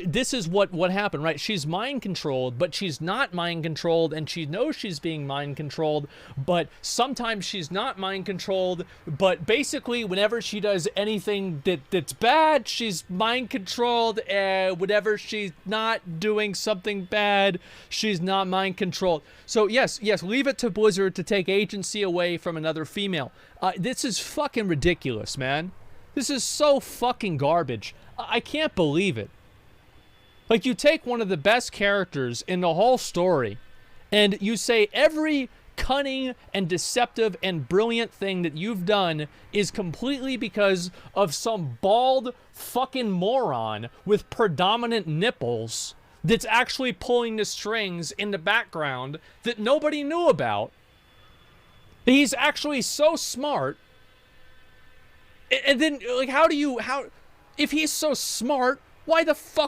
this is what happened, right? She's mind controlled, but she's not mind controlled, and she knows she's being mind controlled, but sometimes she's not mind controlled, but basically whenever she does anything that's bad, she's mind controlled, and whenever she's not doing something bad, she's not mind controlled. So yes, leave it to Blizzard to take agency away from another female. This is fucking ridiculous, man. This is so fucking garbage. I can't believe it. Like, you take one of the best characters in the whole story, and you say every cunning and deceptive and brilliant thing that you've done is completely because of some bald fucking moron with predominant nipples that's actually pulling the strings in the background that nobody knew about. He's actually so smart. And then, like, how if he's so smart, why the fuck